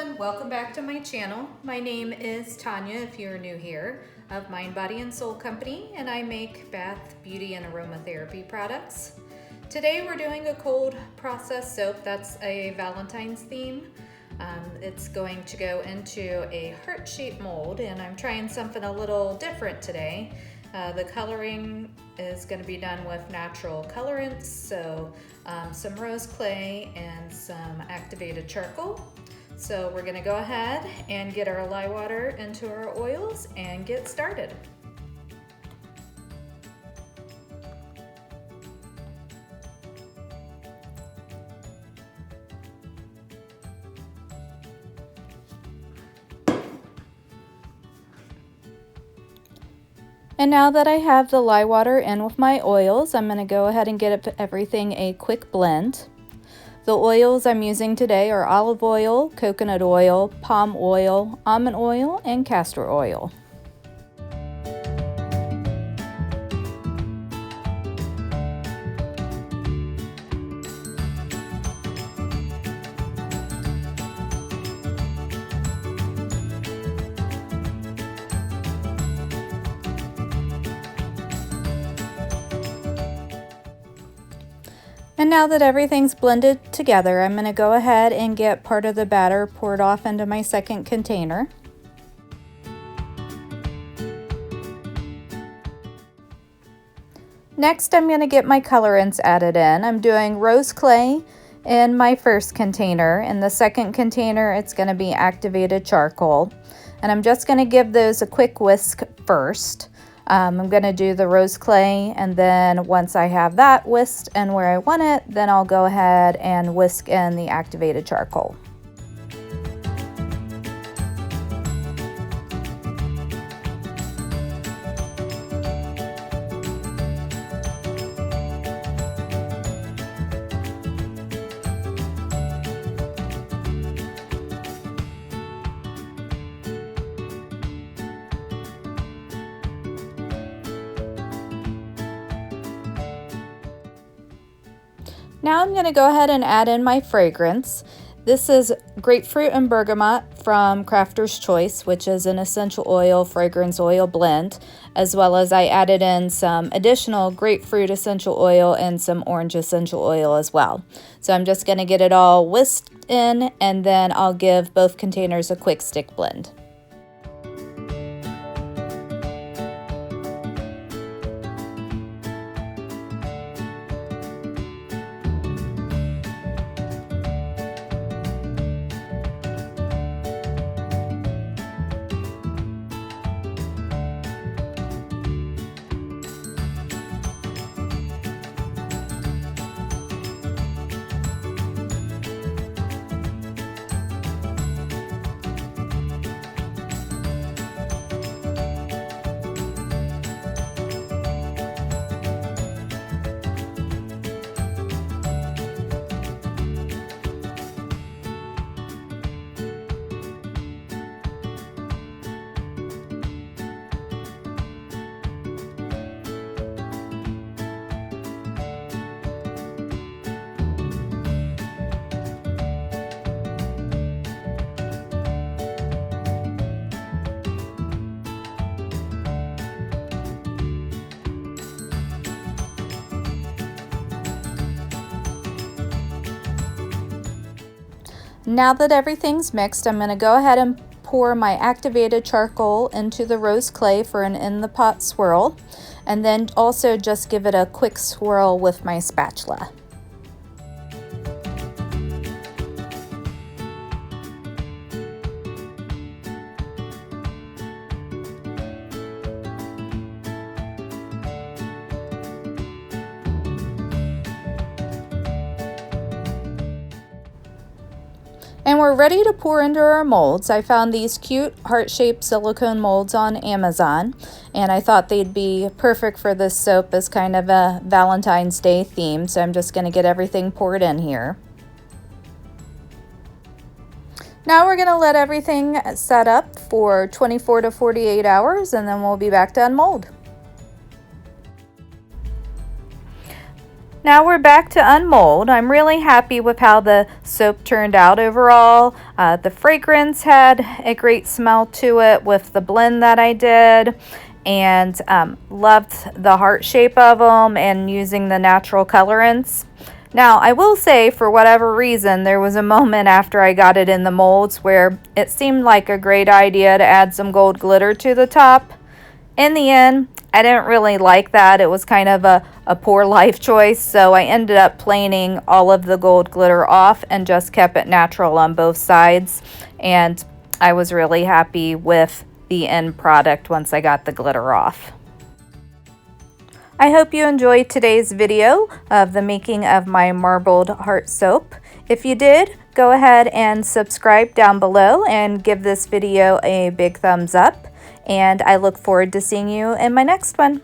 and welcome back to my channel. My name is Tanya, if you're new here, of Mind, Body, and Soul Company, and I make bath, beauty, and aromatherapy products. Today we're doing a cold process soap that's a Valentine's theme. It's going to go into a heart-shaped mold, and I'm trying something a little different today. The coloring is going to be done with natural colorants, so some rose clay and some activated charcoal. So we're going to go ahead and get our lye water into our oils and get started. And now that I have the lye water in with my oils, I'm going to go ahead and get everything a quick blend. The oils I'm using today are olive oil, coconut oil, palm oil, almond oil, and castor oil. And now that everything's blended together, I'm going to go ahead and get part of the batter poured off into my second container. Next, I'm going to get my colorants added in. I'm doing rose clay in my first container. In the second container, it's going to be activated charcoal. And I'm just going to give those a quick whisk first. I'm going to do the rose clay, and then once I have that whisked and where I want it, then I'll go ahead and whisk in the activated charcoal. Now I'm going to go ahead and add in my fragrance. This is grapefruit and bergamot from Crafter's Choice, which is an essential oil fragrance oil blend, as well as I added in some additional grapefruit essential oil and some orange essential oil as well. So I'm just going to get it all whisked in, and then I'll give both containers a quick stick blend. Now that everything's mixed, I'm going to go ahead and pour my activated charcoal into the rose clay for an in the pot swirl, and then also just give it a quick swirl with my spatula. And we're ready to pour into our molds. I found these cute heart-shaped silicone molds on Amazon, and I thought they'd be perfect for this soap as kind of a Valentine's Day theme. So I'm just going to get everything poured in here. Now we're going to let everything set up for 24 to 48 hours, and then we'll be back to unmold. Now we're back to unmold. I'm really happy with how the soap turned out overall. The fragrance had a great smell to it with the blend that I did, and loved the heart shape of them and using the natural colorants. Now I will say, for whatever reason, there was a moment after I got it in the molds where it seemed like a great idea to add some gold glitter to the top. In the end, I didn't really like that. It was kind of a poor life choice, so I ended up planing all of the gold glitter off and just kept it natural on both sides. And I was really happy with the end product once I got the glitter off. I hope you enjoyed today's video of the making of my marbled heart soap. If you did, go ahead and subscribe down below and give this video a big thumbs up. And I look forward to seeing you in my next one.